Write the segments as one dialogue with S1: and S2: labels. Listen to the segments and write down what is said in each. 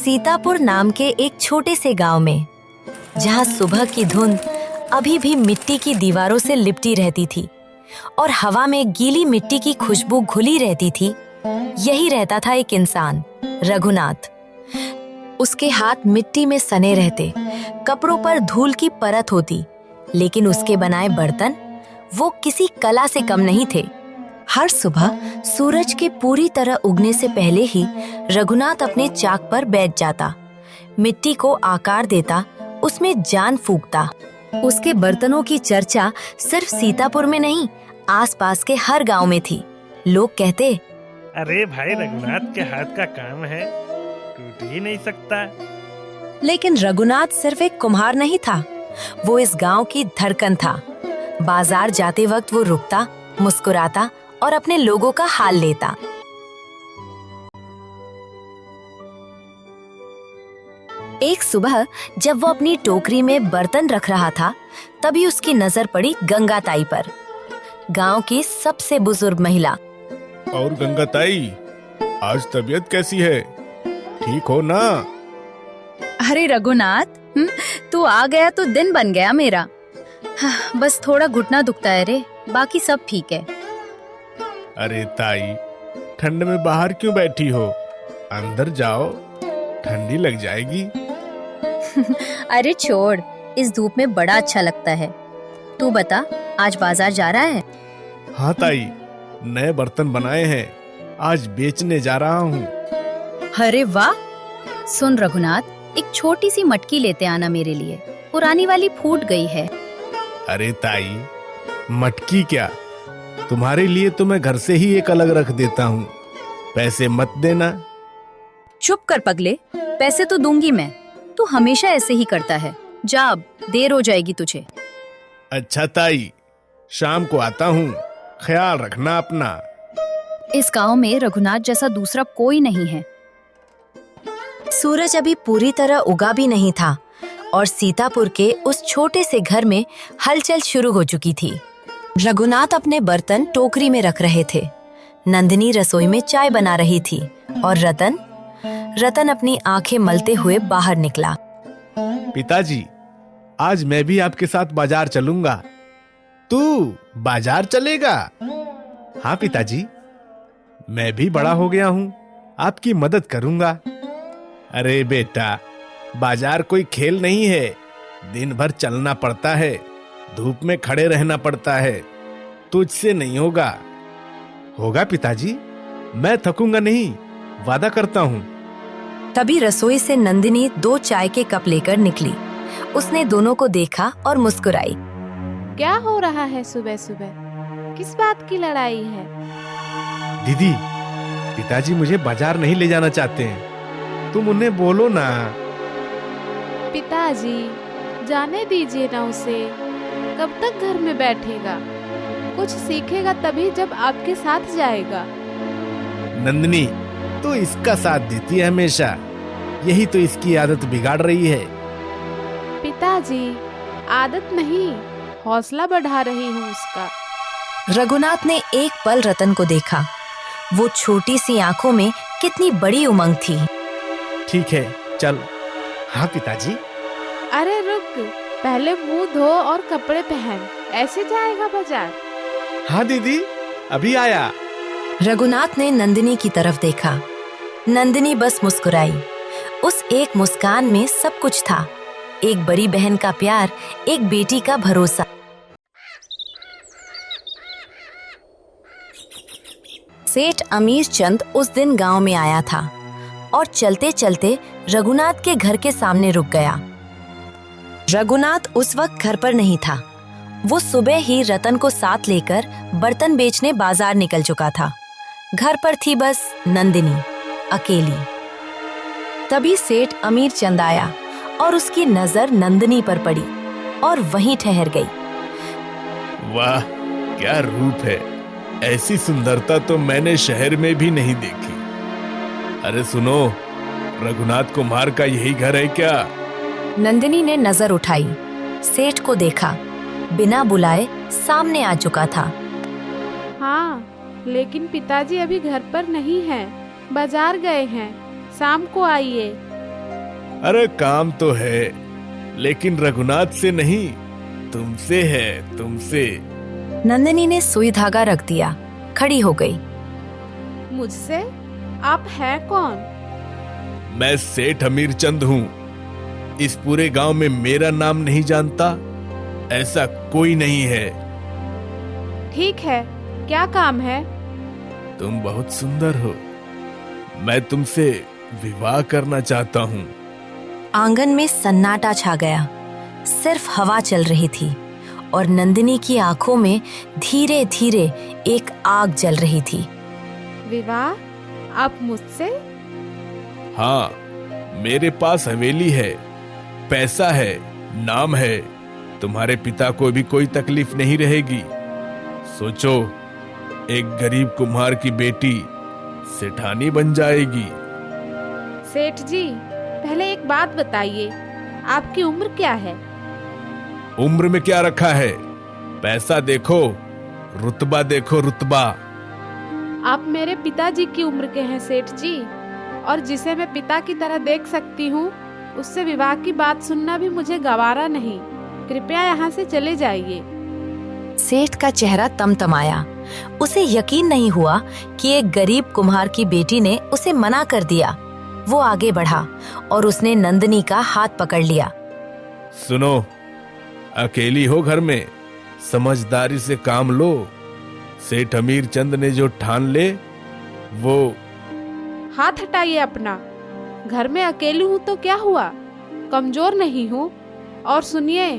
S1: सीतापुर नाम के एक छोटे से गांव में, जहां सुबह की धुंध अभी भी मिट्टी की दीवारों से लिपटी रहती थी और हवा में गीली मिट्टी की खुशबू घुली रहती थी, यही रहता था एक इंसान, रघुनाथ। उसके हाथ मिट्टी में सने रहते, कपड़ों पर धूल की परत होती, लेकिन उसके बनाए बर्तन वो किसी कला से कम नहीं थे। हर सुबह सूरज के पूरी तरह उगने से पहले ही रघुनाथ अपने चाक पर बैठ जाता, मिट्टी को आकार देता, उसमें जान फूंकता। उसके बर्तनों की चर्चा सिर्फ सीतापुर में नहीं, आसपास के हर गांव में थी। लोग कहते,
S2: अरे भाई, रघुनाथ के हाथ का काम है, टूट ही नहीं सकता।
S1: लेकिन रघुनाथ सिर्फ एक कुम्हार नहीं था, वो इस गांव की धड़कन था। बाजार जाते वक्त वो रुकता, मुस्कुराता और अपने लोगों का हाल लेता। एक सुबह जब वो अपनी टोकरी में बर्तन रख रहा था, तभी उसकी नजर पड़ी गंगा ताई पर, गांव की सबसे बुजुर्ग महिला।
S3: और गंगा ताई, आज तबीयत कैसी है? ठीक हो ना?
S4: अरे रघुनाथ, तू आ गया तो दिन बन गया मेरा। बस थोड़ा घुटना दुखता है रे, बाकी सब ठीक है।
S3: अरे ताई, ठंड में बाहर क्यों बैठी हो? अंदर जाओ, ठंडी लग जाएगी।
S4: अरे छोड़, इस धूप में बड़ा अच्छा लगता है। तू बता, आज बाजार जा रहा है?
S3: हाँ ताई, नए बर्तन बनाए हैं, आज बेचने जा रहा हूँ।
S4: अरे वाह! सुन रघुनाथ, एक छोटी सी मटकी लेते आना मेरे लिए, पुरानी वाली फूट गई है।
S3: अरे ताई, मटकी क्या, तुम्हारे लिए तो मैं घर से ही एक अलग रख देता हूँ, पैसे मत देना।
S4: चुप कर पगले, पैसे तो दूंगी मैं, तू हमेशा ऐसे ही करता है। जा अब, देर हो जाएगी तुझे।
S3: अच्छा ताई, शाम को आता हूँ, ख्याल रखना अपना।
S4: इस गांव में रघुनाथ जैसा दूसरा कोई नहीं है।
S1: सूरज अभी पूरी तरह उगा भी नहीं था और सीतापुर के उस छोटे से घर में हलचल शुरू हो चुकी थी। रघुनाथ अपने बर्तन टोकरी में रख रहे थे, नंदिनी रसोई में चाय बना रही थी और रतन अपनी आंखें मलते हुए बाहर निकला।
S3: पिताजी, आज मैं भी आपके साथ बाजार चलूंगा। तू बाजार चलेगा? हाँ पिताजी, मैं भी बड़ा हो गया हूँ, आपकी मदद करूंगा। अरे बेटा, बाजार कोई खेल नहीं है, दिन भर चलना पड़ता है, धूप में खड़े रहना पड़ता है, तुझसे नहीं होगा। होगा पिताजी, मैं थकूंगा नहीं, वादा करता हूँ।
S1: तभी रसोई से नंदिनी 2 चाय के कप लेकर निकली। उसने दोनों को देखा और मुस्कुराई।
S5: क्या हो रहा है सुबह सुबह? किस बात की लड़ाई है?
S3: दीदी, पिताजी मुझे बाजार नहीं ले जाना चाहते हैं, तुम उन्हें बोलो ना।
S5: पिताजी, जाने दीजिए ना उसे, कब तक घर में बैठेगा? कुछ सीखेगा तभी जब आपके साथ जाएगा।
S3: नंदिनी तो इसका साथ देती है हमेशा, यही तो इसकी आदत बिगाड़ रही है।
S5: पिताजी, आदत नहीं, हौसला बढ़ा रही हूँ उसका।
S1: रघुनाथ ने एक पल रतन को देखा, वो छोटी सी आंखों में कितनी बड़ी उमंग थी।
S3: ठीक है, चल। हाँ पिताजी।
S5: अरे रुक, पहले मुंह धो और कपड़े पहन, ऐसे जाएगा बाजार?
S3: हाँ दीदी, अभी आया।
S1: रघुनाथ ने नंदिनी की तरफ देखा। नंदिनी बस मुस्कुराई। उस एक मुस्कान में सब कुछ था, एक बड़ी बहन का प्यार, एक बेटी का भरोसा। सेठ अमीर चंद उस दिन गांव में आया था और चलते चलते रघुनाथ के घर के सामने रुक गया। रघुनाथ उस वक्त घर पर नहीं था, वो सुबह ही रतन को साथ लेकर बर्तन बेचने बाजार निकल चुका था। घर पर थी बस नंदिनी, अकेली। तभी सेठ अमीर चंद आया और उसकी नजर नंदिनी पर पड़ी और वहीं ठहर गई।
S3: वाह, क्या रूप है, ऐसी सुंदरता तो मैंने शहर में भी नहीं देखी। अरे सुनो, रघुनाथ कुमार का यही घर है क्या?
S1: नंदिनी ने नजर उठाई, सेठ को देखा, बिना बुलाए सामने आ चुका था।
S5: हाँ, लेकिन पिताजी अभी घर पर नहीं हैं, बाजार गए हैं, शाम को आइए।
S3: अरे काम तो है, लेकिन रघुनाथ से नहीं, तुमसे है, तुमसे।
S1: नंदिनी ने सुई धागा रख दिया, खड़ी हो गई।
S5: मुझसे? आप हैं कौन?
S3: मैं सेठ अमीरचंद हूँ। इस पूरे गांव में मेरा नाम नहीं जानता ऐसा कोई नहीं है।
S5: ठीक है, क्या काम है?
S3: तुम बहुत सुंदर हो, मैं तुमसे विवाह करना चाहता हूँ।
S1: आंगन में सन्नाटा छा गया, सिर्फ हवा चल रही थी और नंदिनी की आंखों में धीरे धीरे एक आग जल रही थी।
S5: विवाह? आप मुझसे?
S3: हाँ, मेरे पास हवेली है, पैसा है, नाम है, तुम्हारे पिता को भी कोई तकलीफ नहीं रहेगी। सोचो, एक गरीब कुम्हार की बेटी सेठानी बन जाएगी।
S5: सेठ जी, पहले एक बात बताइए, आपकी उम्र क्या है?
S3: उम्र में क्या रखा है, पैसा देखो, रुतबा देखो, रुतबा।
S5: आप मेरे पिताजी की उम्र के हैं सेठ जी, और जिसे मैं पिता की तरह देख सकती हूँ, उससे विवाह की बात सुनना भी मुझे गवारा नहीं। कृपया यहाँ से चले जाइए।
S1: सेठ का चेहरा तमतमाया। उसे यकीन नहीं हुआ कि एक गरीब कुम्हार की बेटी ने उसे मना कर दिया। वो आगे बढ़ा और उसने नंदिनी का हाथ पकड़ लिया।
S3: सुनो, अकेली हो घर में, समझदारी से काम लो। सेठ अमीरचंद ने जो ठान ले वो।
S5: हाथ हटाइए अपना। घर में अकेली हूँ तो क्या हुआ, कमजोर नहीं हूँ। और सुनिए,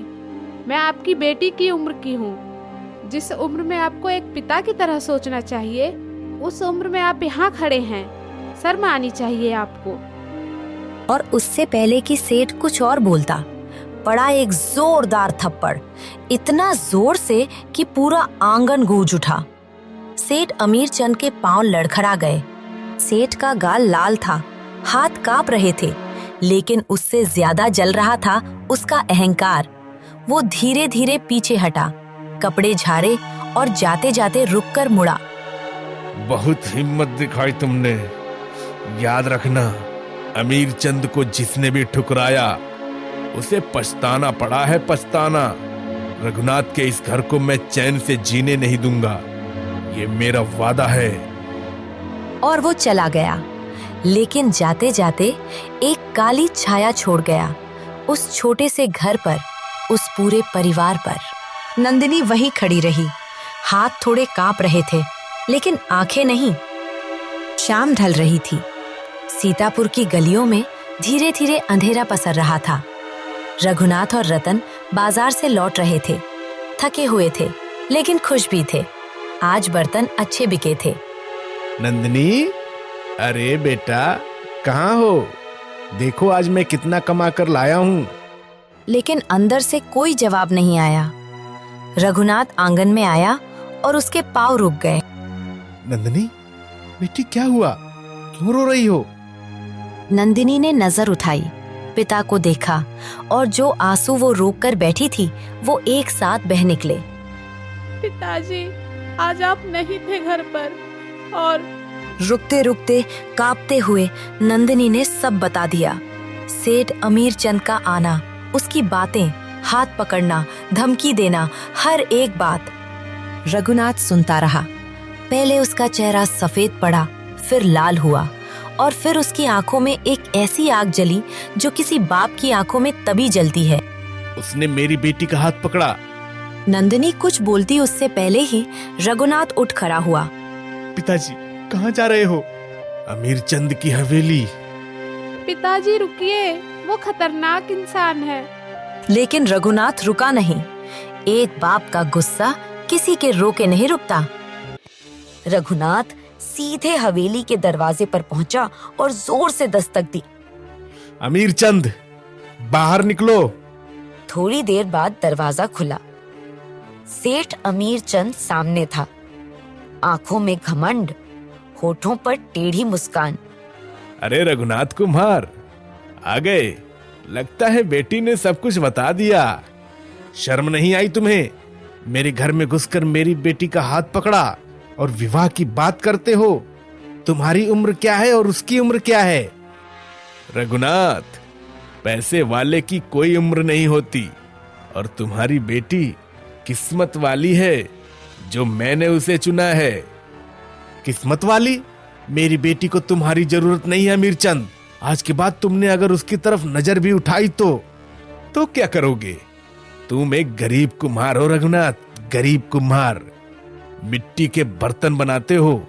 S5: मैं आपकी बेटी की उम्र की हूँ। जिस उम्र में आपको एक पिता की तरह सोचना चाहिए, उस उम्र में आप यहाँ खड़े हैं। शर्म आनी चाहिए आपको।
S1: और उससे पहले कि सेठ कुछ और बोलता, पड़ा एक जोरदार थप्पड़, इतना जोर से कि पूरा आंगन गूंज उठा। सेठ अमीरचंद के पांव लड़खड़ा गए। सेठ का गाल लाल था, हाथ कांप रहे थे, लेकिन उससे ज्यादा जल रहा था उसका अहंकार। वो धीरे धीरे पीछे हटा, कपड़े झाड़े और जाते जाते रुककर मुड़ा।
S3: बहुत हिम्मत दिखाई तुमने। याद रखना, अमीरचंद को जिसने भी ठुकराया उसे पछताना पड़ा है, पछताना। रघुनाथ के इस घर को मैं चैन से जीने नहीं दूंगा, ये मेरा वादा है।
S1: और वो चला गया, लेकिन जाते जाते एक काली छाया छोड़ गया उस छोटे से घर पर, उस पूरे परिवार पर। नंदिनी वहीं खड़ी रही, हाथ थोड़े कांप रहे थे, लेकिन आंखें नहीं। शाम ढल रही थी। सीतापुर की गलियों में धीरे धीरे अंधेरा पसर रहा था। रघुनाथ और रतन बाजार से लौट रहे थे, थके हुए थे, लेकिन खुश भी थे। आज बर्तन अच्छे बिके थे।
S3: नंदिनी, अरे बेटा, कहाँ हो? देखो आज मैं कितना कमा कर लाया हूँ।
S1: लेकिन अंदर से कोई जवाब नहीं आया। रघुनाथ आंगन में आया और उसके पांव रुक गए।
S3: नंदिनी, बेटी क्या हुआ, क्यों रो रही हो?
S1: नंदिनी ने नजर उठाई, पिता को देखा और जो आंसू वो रोक कर बैठी थी वो एक साथ बह निकले।
S5: पिताजी, आज आप नहीं थे घर पर। और
S1: रुकते रुकते, कांपते हुए नंदिनी ने सब बता दिया। सेठ अमीरचंद का आना, उसकी बातें, हाथ पकड़ना, धमकी देना, हर एक बात। रघुनाथ सुनता रहा। पहले उसका चेहरा सफेद पड़ा, फिर लाल हुआ, और फिर उसकी आंखों में एक ऐसी आग जली जो किसी बाप की आंखों में तभी जलती है।
S3: उसने मेरी बेटी का हाथ पकड़ा।
S1: नंदिनी कुछ बोलती उससे पहले ही रघुनाथ उठ खड़ा हुआ।
S3: पिताजी, कहाँ जा रहे हो? अमीरचंद की हवेली।
S5: पिताजी रुकिए, वो खतरनाक इंसान है।
S1: लेकिन रघुनाथ रुका नहीं। एक बाप का गुस्सा किसी के रोके नहीं रुकता। रघुनाथ सीधे हवेली के दरवाजे पर पहुंचा और जोर से दस्तक दी।
S3: अमीरचंद, बाहर निकलो।
S1: थोड़ी देर बाद दरवाजा खुला। सेठ अमीरचंद सामने था, आंखों में घमंड, होठों पर टेढ़ी मुस्कान।
S3: अरे रघुनाथ कुम्हार, आ गए। लगता है बेटी ने सब कुछ बता दिया। शर्म नहीं आई तुम्हें? मेरे घर में घुसकर मेरी बेटी का हाथ पकड़ा और विवाह की बात करते हो। तुम्हारी उम्र क्या है और उसकी उम्र क्या है? रघुनाथ, पैसे वाले की कोई उम्र नहीं होती और तुम्हारी बेटी किस्मत वाली है जो मैंने उसे चुना है। किस्मत वाली? मेरी बेटी को तुम्हारी जरूरत नहीं है मीरचंद। आज के बाद तुमने अगर उसकी तरफ नजर भी उठाई तो क्या करोगे? तुम एक गरीब कुम्हार हो रघुनाथ, गरीब कुम्हार। मिट्टी के बर्तन बनाते हो।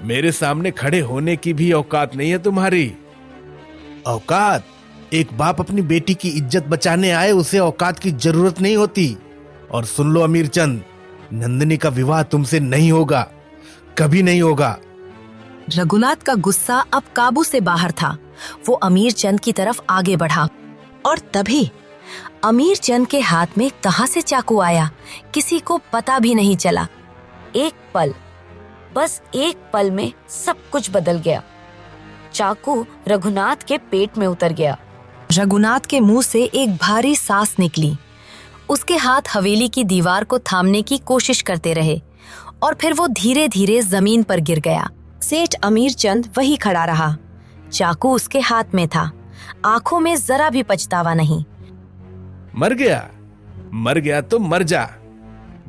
S3: मेरे सामने खड़े होने की भी औकात नहीं है तुम्हारी। औकात? एक बाप अपनी बेटी की इज्जत बचाने आए, उसे औकात की जरूरत नहीं होती। और सुन लो अमीरचंद, नंदिनी का विवाह तुमसे नहीं होगा, कभी नहीं होगा।
S1: रघुनाथ का गुस्सा अब काबू से बाहर था। वो अमीर चंद की तरफ आगे बढ़ा और तभी अमीर चंद के हाथ में कहां से चाकू आया, किसी को पता भी नहीं चला। एक पल, बस एक पल में सब कुछ बदल गया। चाकू रघुनाथ के पेट में उतर गया। रघुनाथ के मुंह से एक भारी सांस निकली। उसके हाथ हवेली की दीवार को थामने की कोशिश करते रहे और फिर वो धीरे धीरे जमीन पर गिर गया। सेठ अमीर चंद वही खड़ा रहा। चाकू उसके हाथ में था, आंखों में जरा भी पछतावा नहीं।
S3: मर गया तो मर जा,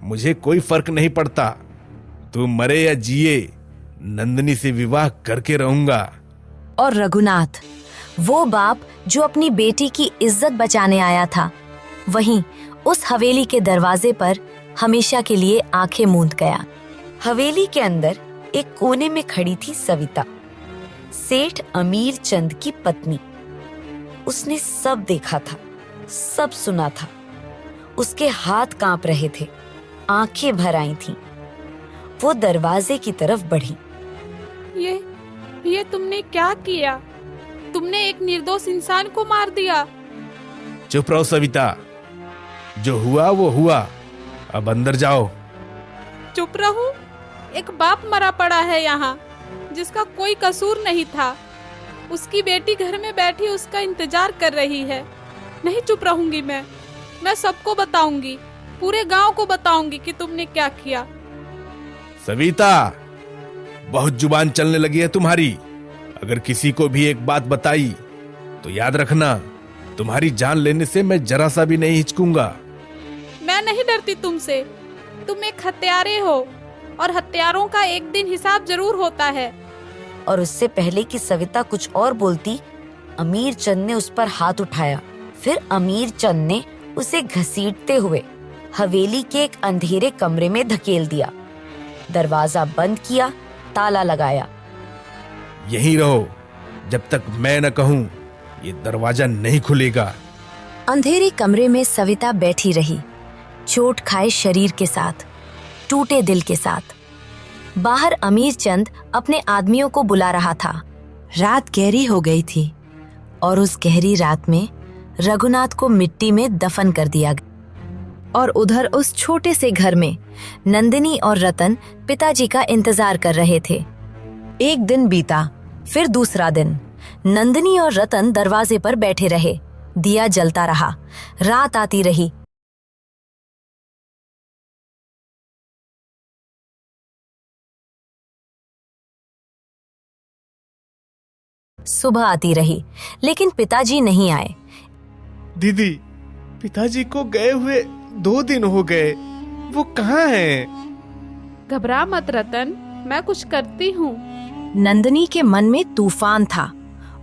S3: मुझे कोई फर्क नहीं पड़ता। तू मरे या जिए, नंदिनी से विवाह करके रहूंगा।
S1: और रघुनाथ, वो बाप जो अपनी बेटी की इज्जत बचाने आया था, वहीं उस हवेली के दरवाजे पर हमेशा के लिए आंखें मूंद गया। हवेली के अंदर एक कोने में खड़ी थी सविता, सेठ अमीर चंद की पत्नी। उसने सब देखा था, सब सुना था। उसके हाथ कांप रहे थे, आंखें भर आई थीं। वो दरवाजे की तरफ बढ़ी।
S5: ये तुमने क्या किया? तुमने एक निर्दोष इंसान को मार दिया।
S3: चुप रहो सविता, जो हुआ वो हुआ, अब अंदर जाओ।
S5: चुप रहूं? एक बाप मरा पड़ा है यहाँ, जिसका कोई कसूर नहीं था। उसकी बेटी घर में बैठी उसका इंतजार कर रही है। नहीं चुप रहूंगी मैं सबको बताऊंगी, पूरे गांव को बताऊंगी कि तुमने क्या किया।
S3: सविता, बहुत जुबान चलने लगी है तुम्हारी। अगर किसी को भी एक बात बताई तो याद रखना, तुम्हारी जान लेने से मैं जरा सा भी नहीं हिचकूंगा।
S5: मैं नहीं डरती तुमसे। तुम एक हत्यारे हो और हत्यारों का एक दिन हिसाब जरूर होता है।
S1: और उससे पहले कि सविता कुछ और बोलती, अमीर चंद ने उस पर हाथ उठाया। फिर अमीर चंद ने उसे घसीटते हुए हवेली के एक अंधेरे कमरे में धकेल दिया। दरवाजा बंद किया, ताला लगाया।
S3: यहीं रहो, जब तक मैं न कहूं ये दरवाजा नहीं खुलेगा।
S1: अंधेरे कमरे में सविता बैठी रही, चोट खाए शरीर के साथ, टूटे दिल के साथ। बाहर अमीर चंद अपने आदमियों को बुला रहा था। रात गहरी हो गई थी और उस गहरी रात में रघुनाथ को मिट्टी में दफन कर दिया गया। और उधर उस छोटे से घर में नंदिनी और रतन पिताजी का इंतजार कर रहे थे। एक दिन बीता, फिर दूसरा दिन। नंदिनी और रतन दरवाजे पर बैठे रहे। दिया जलता रहा, रात आती रही। सुबह आती रही, लेकिन पिताजी नहीं आए।
S3: दीदी, पिताजी को गए हुए 2 दिन हो गए, वो कहाँ हैं?
S5: घबरा मत रतन, मैं कुछ करती हूँ।
S1: नंदिनी के मन में तूफान था।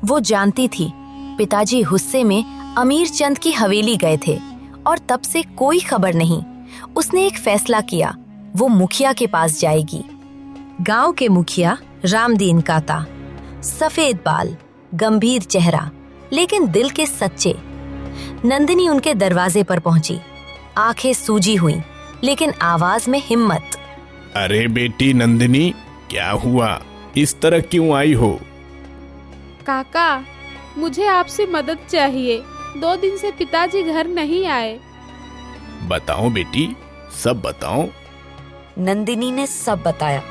S1: वो जानती थी पिताजी गुस्से में अमीर चंद की हवेली गए थे और तब से कोई खबर नहीं। उसने एक फैसला किया, वो मुखिया के पास जाएगी। गांव के मुखिया रामदीन काता, सफेद बाल, गंभीर चेहरा, लेकिन दिल के सच्चे। नंदिनी उनके दरवाजे पर पहुंची, आंखें सूजी हुई, लेकिन आवाज में हिम्मत।
S3: अरे बेटी नंदिनी, क्या हुआ? इस तरह क्यों आई हो?
S5: काका, मुझे आपसे मदद चाहिए। 2 दिन से पिताजी घर नहीं आए।
S3: बताओ बेटी, सब बताओ।
S1: नंदिनी ने सब बताया।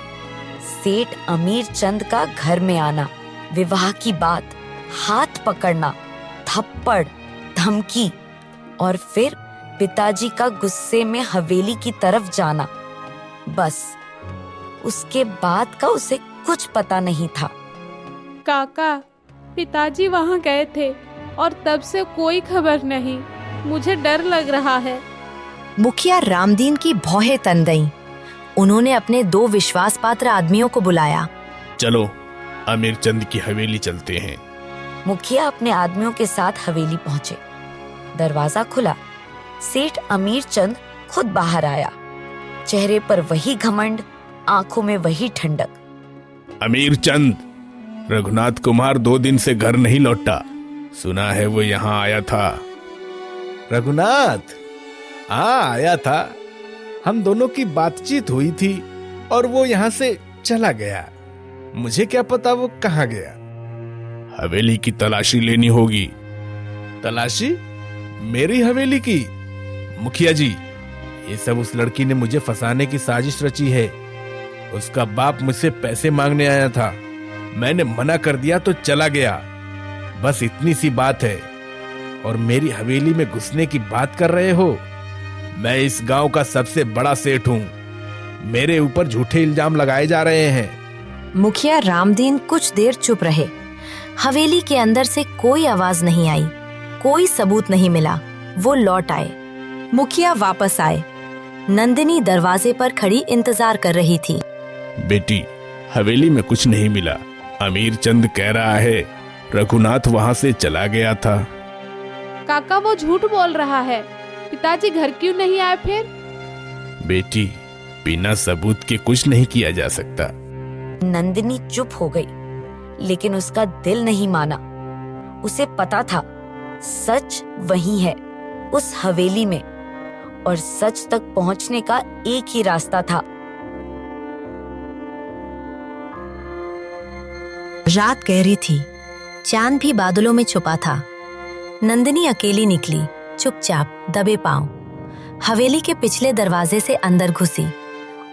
S1: सेठ अमीर चंद का घर में आना, विवाह की बात, हाथ पकड़ना, थप्पड़, धमकी और फिर पिताजी का गुस्से में हवेली की तरफ जाना। बस उसके बाद का उसे कुछ पता नहीं था।
S5: काका, पिताजी वहाँ गए थे, और तब से कोई खबर नहीं। मुझे डर लग रहा है।
S1: मुखिया रामदीन की भौहें तन गईं। उन्होंने अपने 2 विश्वास पात्र आदमियों को बुलाया।
S3: चलो अमीर चंद की हवेली चलते हैं।
S1: मुखिया अपने आदमियों के साथ हवेली पहुंचे। दरवाजा खुला। सेठ अमीर चंद खुद बाहर आया। चेहरे पर वही घमंड, आंखों में वही ठंडक।
S3: अमीर चंद, रघुनाथ कुमार 2 दिन से घर नहीं लौटा। सुना है वो यहाँ आया था। रघुनाथ? हाँ, आया था। हम दोनों की बातचीत हुई थी और वो यहाँ से चला गया। मुझे क्या पता वो कहाँ गया। हवेली की तलाशी लेनी होगी। तलाशी? मेरी हवेली की? मुखिया जी, ये सब उस लड़की ने मुझे फंसाने की साजिश रची है। उसका बाप मुझसे पैसे मांगने आया था। मैंने मना कर दिया तो चला गया। बस इतनी सी बात है। और मेरी हवेली में घुसने की बात कर रहे हो? मैं इस गांव का सबसे बड़ा सेठ हूं। मेरे ऊपर झूठे इल्जाम लगाए जा रहे हैं।
S1: मुखिया रामदीन कुछ देर चुप रहे। हवेली के अंदर से कोई आवाज नहीं आई, कोई सबूत नहीं मिला। वो लौट आए। मुखिया वापस आए। नंदिनी दरवाजे पर खड़ी इंतजार कर रही थी।
S3: बेटी, हवेली में कुछ नहीं मिला। अमीर चंद कह रहा है रघुनाथ वहां से चला गया था।
S5: काका, वो झूठ बोल रहा है। पिताजी घर क्यों नहीं आए फिर?
S3: बेटी, बिना सबूत के कुछ नहीं किया जा सकता।
S1: नंदिनी चुप हो गई, लेकिन उसका दिल नहीं माना। उसे पता था सच वही है, उस हवेली में, और सच तक पहुंचने का एक ही रास्ता था। रात गहरी थी। चांद भी बादलों में छुपा था। नंदिनी अकेली निकली, चुपचाप, दबे पांव। हवेली के पिछले दरवाजे से अंदर घुसी।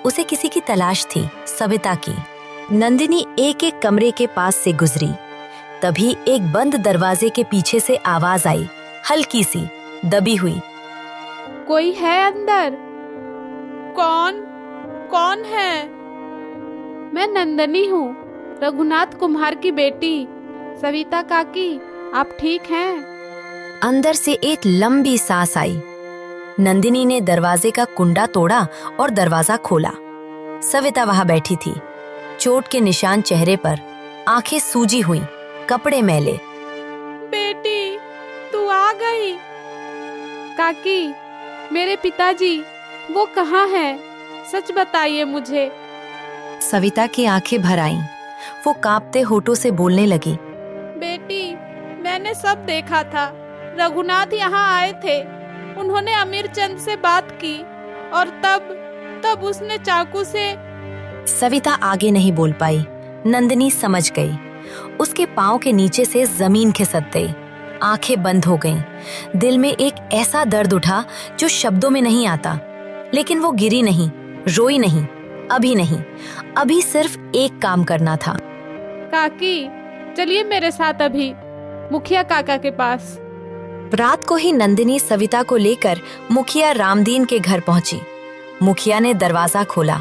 S1: उसे किसी की तलाश थी, सविता की। नंदिनी एक एक कमरे के पास से गुजरी। तभी एक बंद दरवाजे के पीछे से आवाज आई, हल्की सी, दबी हुई।
S5: कोई है अंदर? कौन? कौन है? मैं नंदिनी हूँ, रघुनाथ कुमार की बेटी। सविता काकी, आप ठीक हैं?
S1: अंदर से एक लंबी सांस आई। नंदिनी ने दरवाजे का कुंडा तोड़ा और दरवाजा खोला। सविता वहां बैठी थी, चोट के निशान चेहरे पर, आंखें सूजी हुई, कपड़े मैले।
S5: बेटी, तू आ गई। काकी, मेरे पिताजी वो कहाँ हैं? सच बताइए मुझे।
S1: सविता की आंखें भर आईं। वो कांपते होठों से बोलने लगी।
S5: बेटी, मैंने सब देखा था। रघुनाथ यहाँ आए थे। उन्होंने अमीर चंद से बात की और तब उसने चाकू से।
S1: सविता आगे नहीं बोल पाई। नंदिनी समझ गई। उसके पांव के नीचे से जमीन खिसक गई। आंखें बंद हो गईं। दिल में एक ऐसा दर्द उठा जो शब्दों में नहीं आता। लेकिन वो गिरी नहीं, रोई नहीं, अभी नहीं। अभी सिर्फ एक काम करना था।
S5: काकी, चलिए मेरे साथ अभी मुखिया काका के पास।
S1: रात को ही नंदिनी सविता को लेकर मुखिया रामदीन के घर पहुंची। मुखिया ने दरवाजा खोला।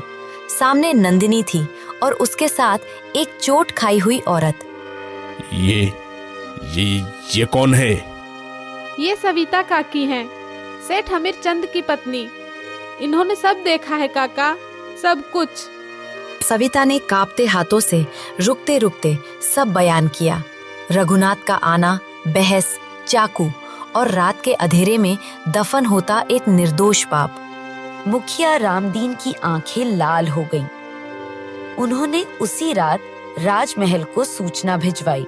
S1: सामने नंदिनी थी और उसके साथ एक चोट खाई हुई औरत।
S3: ये कौन है?
S5: ये सविता काकी हैं, सेठ अमीर चंद की पत्नी। इन्होंने सब देखा है काका, सब कुछ।
S1: सविता ने कांपते हाथों से रुकते रुकते सब बयान किया। रघुनाथ का आना, बहस, चाकू और रात के अंधेरे में दफन होता एक निर्दोष पाप। मुखिया रामदीन की आंखें लाल हो गईं। उन्होंने उसी रात राजमहल को सूचना भिजवाई।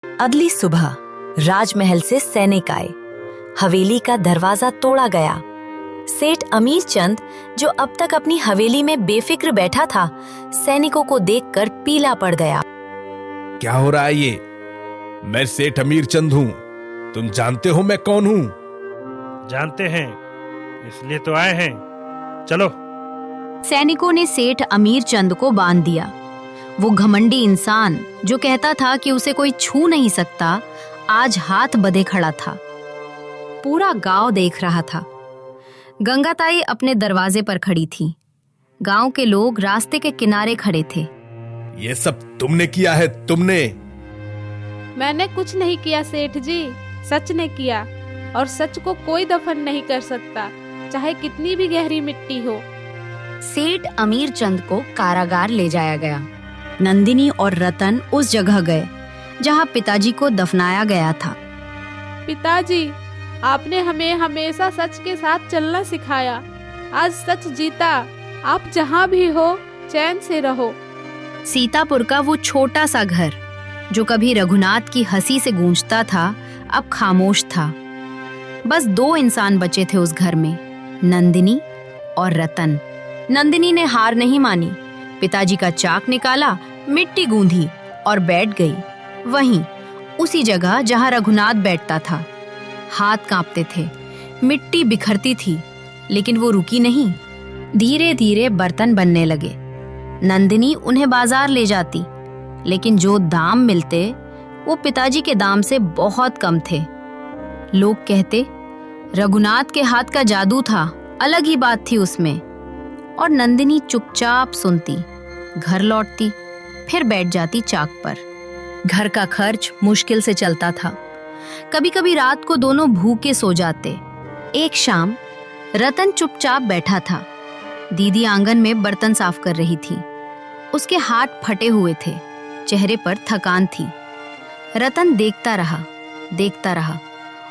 S1: अगली सुबह राजमहल से सैनिक आए। हवेली का दरवाजा तोड़ा गया। सेठ अमीर चंद, जो अब तक अपनी हवेली में बेफिक्र बैठा था, सैनिकों को देखकर पीला पड़ गया।
S3: क्या हो रहा है ये? मैं सेठ अमीर चंद हूँ। तुम जानते हो मैं कौन हूँ?
S2: जानते हैं, इसलिए तो आए हैं। चलो।
S4: सैनिकों ने सेठ अमीर चंद को बांध दिया। वो घमंडी इंसान जो कहता था कि उसे कोई छू नहीं सकता, आज हाथ बंधे खड़ा था। पूरा गांव देख रहा था। गंगाताई अपने दरवाजे पर खड़ी थी। गांव के लोग रास्ते के किनारे खड़े थे।
S3: ये सब तुमने किया है, तुमने।
S5: मैंने कुछ नहीं किया सेठ जी, सच ने किया, और सच को कोई दफन नहीं कर सकता, चाहे कितनी भी गहरी मिट्टी हो।
S4: सेठ अमीर चंद को कारागार ले जाया गया। नंदिनी और रतन उस जगह गए जहां पिताजी को दफनाया गया था।
S5: पिताजी, आपने हमें हमेशा सच के साथ चलना सिखाया। आज सच जीता, आप जहाँ भी हो चैन से रहो।
S4: सीतापुर का वो छोटा सा घर जो कभी रघुनाथ की हंसी से गूंजता था, अब खामोश था। बस 2 इंसान बचे थे उस घर में, नंदिनी और रतन। नंदिनी ने हार नहीं मानी, पिताजी का चाक निकाला, मिट्टी गूंधी और बैठ गई वहीं, उसी जगह जहां रघुनाथ बैठता था। हाथ कांपते थे, मिट्टी बिखरती थी, लेकिन वो रुकी नहीं। धीरे धीरे बर्तन बनने लगे। नंदिनी उन्हें बाजार ले जाती, लेकिन जो दाम मिलते वो पिताजी के दाम से बहुत कम थे। लोग कहते रघुनाथ के हाथ का जादू था, अलग ही बात थी उसमें। और नंदिनी चुपचाप सुनती, घर लौटती, फिर बैठ जाती चाक पर। घर का खर्च मुश्किल से चलता था। कभी कभी रात को दोनों भूखे सो जाते। एक शाम रतन चुपचाप बैठा था। दीदी आंगन में बर्तन साफ कर रही थी। उसके हाथ फटे हुए थे, चेहरे पर थकान थी। रतन देखता रहा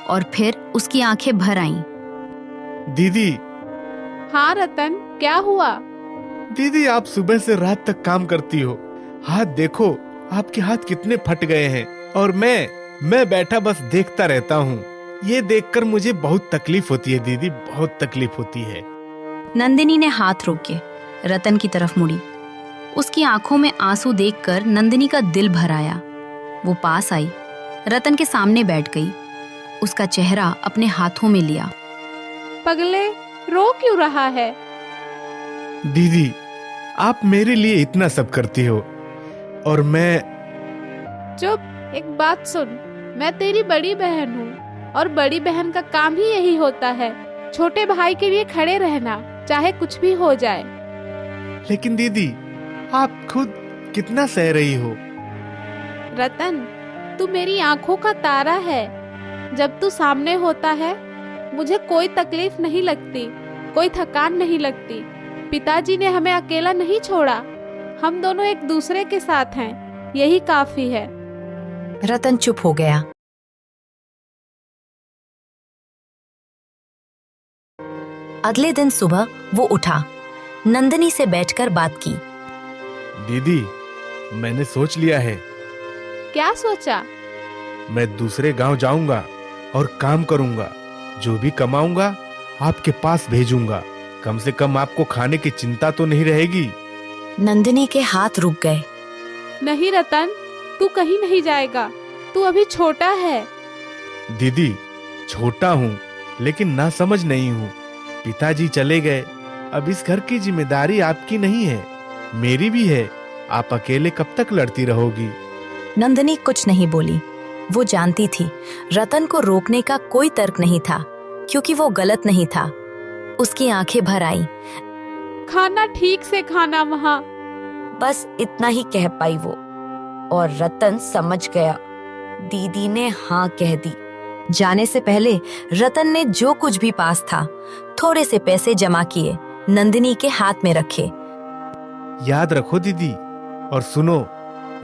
S4: और फिर उसकी आंखें भर आईं।
S3: दीदी।
S5: हाँ रतन, क्या हुआ?
S3: दीदी, आप सुबह से रात तक काम करती हो, हाथ देखो, आपके हाथ कितने फट गए हैं। और मैं बैठा बस देखता रहता हूँ। ये देखकर मुझे बहुत तकलीफ होती है दीदी, बहुत तकलीफ होती है।
S4: नंदिनी ने हाथ रोक के रतन की तरफ मुड़ी। उसकी आंखों में आंसू देखकर नंदिनी का दिल भर आया। वो पास आई, रतन के सामने बैठ गई, उसका चेहरा अपने हाथों में लिया।
S5: पगले, रो क्यों रहा है?
S3: दीदी, आप मेरे लिए इतना सब करती हो और मैं।
S5: चुप, एक बात सुन, मैं तेरी बड़ी बहन हूँ और बड़ी बहन का काम ही यही होता है, छोटे भाई के लिए खड़े रहना, चाहे कुछ भी हो जाए।
S3: लेकिन दीदी, आप खुद कितना सह रही हो।
S5: रतन, तू मेरी आंखों का तारा है। जब तू सामने होता है मुझे कोई तकलीफ नहीं लगती, कोई थकान नहीं लगती। पिताजी ने हमें अकेला नहीं छोड़ा, हम दोनों एक दूसरे के साथ हैं, यही काफी है।
S1: रतन चुप हो गया। अगले दिन सुबह वो उठा, नंदिनी से बैठकर बात की।
S3: दीदी, मैंने सोच लिया है।
S5: क्या सोचा?
S3: मैं दूसरे गांव जाऊंगा और काम करूंगा। जो भी कमाऊंगा आपके पास भेजूंगा। कम से कम आपको खाने की चिंता तो नहीं रहेगी।
S1: नंदिनी के हाथ रुक गए।
S5: नहीं रतन, तू कहीं नहीं जाएगा, तू अभी छोटा है।
S3: दीदी, छोटा हूँ लेकिन ना समझ नहीं हूँ। पिताजी चले गए, अब इस घर की जिम्मेदारी आपकी नहीं है, मेरी भी है। आप अकेले कब तक लड़ती रहोगी?
S1: नंदिनी कुछ नहीं बोली। वो जानती थी रतन को रोकने का कोई तर्क नहीं था, क्योंकि वो गलत नहीं था। उसकी आंखें भर आईं।
S5: खाना ठीक से खाना वहाँ।
S1: बस इतना ही कह पाई वो, और रतन समझ गया। दीदी ने हाँ कह दी। जाने से पहले रतन ने जो कुछ भी पास था, थोड़े से पैसे जमा किए, नंदिनी के हाथ में रखे।
S3: याद रखो दीदी, और सुनो,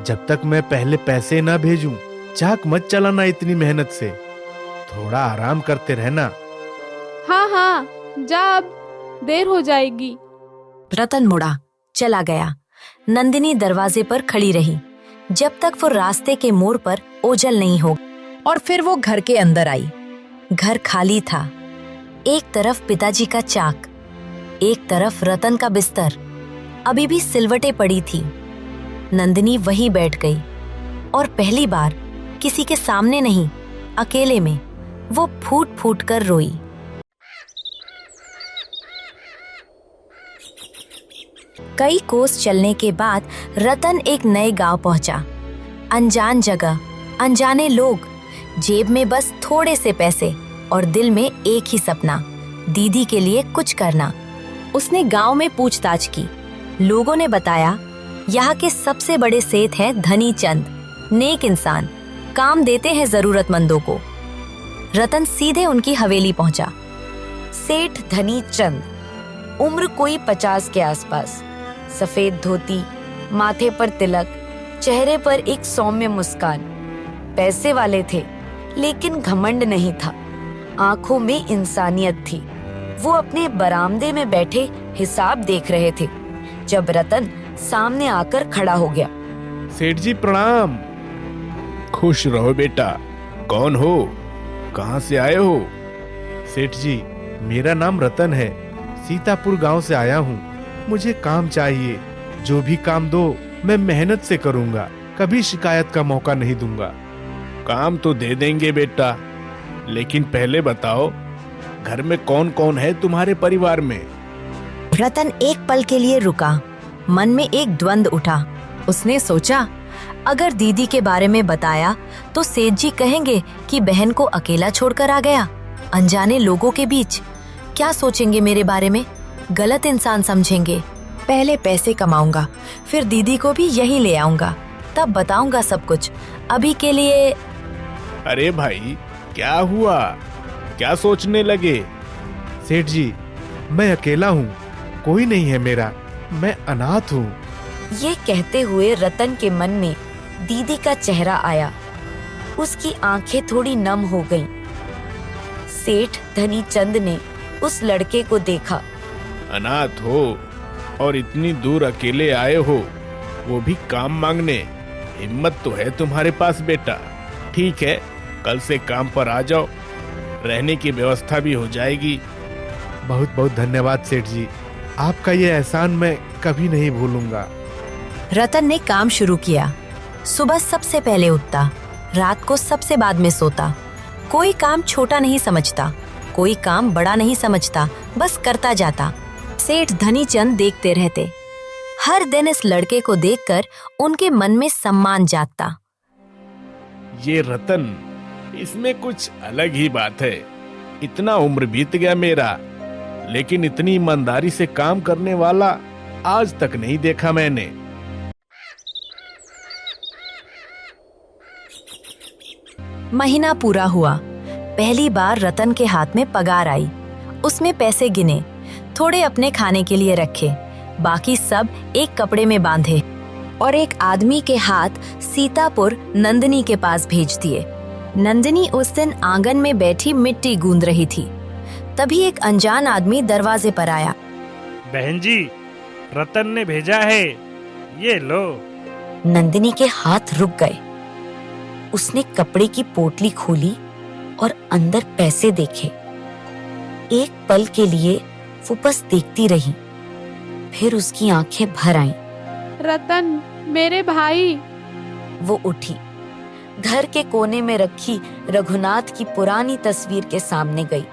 S3: जब तक मैं पहले पैसे ना भेजूं, चाक मत चलाना इतनी मेहनत से। थोड़ा आराम करते रहना।
S5: हाँ हाँ, जा, अब देर हो जाएगी।
S1: रतन मुड़ा, चला गया। नंदिनी दरवाजे पर खड़ी रही जब तक वो रास्ते के मोड़ पर ओझल नहीं हो, और फिर वो घर के अंदर आई। घर खाली था। एक तरफ पिताजी का चाक, एक तरफ रतन का बिस्तर, अभी भी सिलवटें पड़ी थी। नंदिनी वहीं बैठ गई और पहली बार किसी के सामने नहीं, अकेले में वो फूट फूट कर रोई। कई कोस चलने के बाद रतन एक नए गांव पहुंचा। अनजान जगह, अनजाने लोग, जेब में बस थोड़े से पैसे और दिल में एक ही सपना, दीदी के लिए कुछ करना। उसने गांव में पूछताछ की। लोगों ने बताया यहाँ के सबसे बड़े सेठ हैं धनी चंद, नेक इंसान, काम देते हैं जरूरतमंदों को। रतन सीधे उनकी हवेली पहुंचा। सेठ धनी चंद, उम्र कोई 50 के आसपास, सफेद धोती, माथे पर तिलक, चेहरे पर एक सौम्य मुस्कान। पैसे वाले थे लेकिन घमंड नहीं था, आंखों में इंसानियत थी। वो अपने बरामदे में बैठे हिसाब देख रहे थे जब रतन सामने आकर खड़ा हो गया।
S3: सेठ जी प्रणाम। खुश रहो बेटा। कौन हो, कहाँ से आए हो? सेठ जी, मेरा नाम रतन है, सीतापुर गांव से आया हूँ। मुझे काम चाहिए, जो भी काम दो मैं मेहनत से करूँगा, कभी शिकायत का मौका नहीं दूंगा। काम तो दे देंगे बेटा, लेकिन पहले बताओ घर में कौन कौन है तुम्हारे परिवार में?
S1: रतन एक पल के लिए रुका, मन में एक द्वंद उठा। उसने सोचा, अगर दीदी के बारे में बताया तो सेठ जी कहेंगे कि बहन को अकेला छोड़कर आ गया अनजाने लोगों के बीच। क्या सोचेंगे मेरे बारे में? गलत इंसान समझेंगे। पहले पैसे कमाऊंगा, फिर दीदी को भी यहीं ले आऊंगा, तब बताऊंगा सब कुछ। अभी के लिए।
S3: अरे भाई, क्या हुआ? क्या सोचने लगे? सेठ जी, मैं अकेला हूँ, कोई नहीं है मेरा, मैं अनाथ हूँ।
S1: ये कहते हुए रतन के मन में दीदी का चेहरा आया। उसकी आंखें थोड़ी नम हो गईं। सेठ धनी चंद ने उस लड़के को देखा।
S3: अनाथ हो और इतनी दूर अकेले आए हो, वो भी काम मांगने। हिम्मत तो है तुम्हारे पास बेटा। ठीक है, कल से काम पर आ जाओ, रहने की व्यवस्था भी हो जाएगी। बहुत बहुत धन्यवाद सेठ जी, आपका ये एहसान मैं कभी नहीं भूलूंगा।
S1: रतन ने काम शुरू किया। सुबह सबसे पहले उठता, रात को सबसे बाद में सोता। कोई काम छोटा नहीं समझता, कोई काम बड़ा नहीं समझता, बस करता जाता। सेठ धनी चंद देखते रहते। हर दिन इस लड़के को देखकर उनके मन में सम्मान जागता।
S3: ये रतन, इसमें कुछ अलग ही बात है। इतना उम्र बीत गया मेरा, लेकिन इतनी ईमानदारी से काम करने वाला आज तक नहीं देखा मैंने।
S1: महीना पूरा हुआ। पहली बार रतन के हाथ में पगार आई। उसमें पैसे गिने, थोड़े अपने खाने के लिए रखे, बाकी सब एक कपड़े में बांधे और एक आदमी के हाथ सीतापुर नंदिनी के पास भेज दिए। नंदिनी उस दिन आंगन में बैठी मिट्टी गूंद रही थी। तभी एक अनजान आदमी दरवाजे पर आया।
S2: बहन जी, रतन ने भेजा है, ये लो।
S1: नंदिनी के हाथ रुक गए। उसने कपड़े की पोटली खोली और अंदर पैसे देखे। एक पल के लिए वो बस देखती रही, फिर उसकी आंखें भर आईं।
S5: रतन, मेरे भाई।
S1: वो उठी, घर के कोने में रखी रघुनाथ की पुरानी तस्वीर के सामने गई।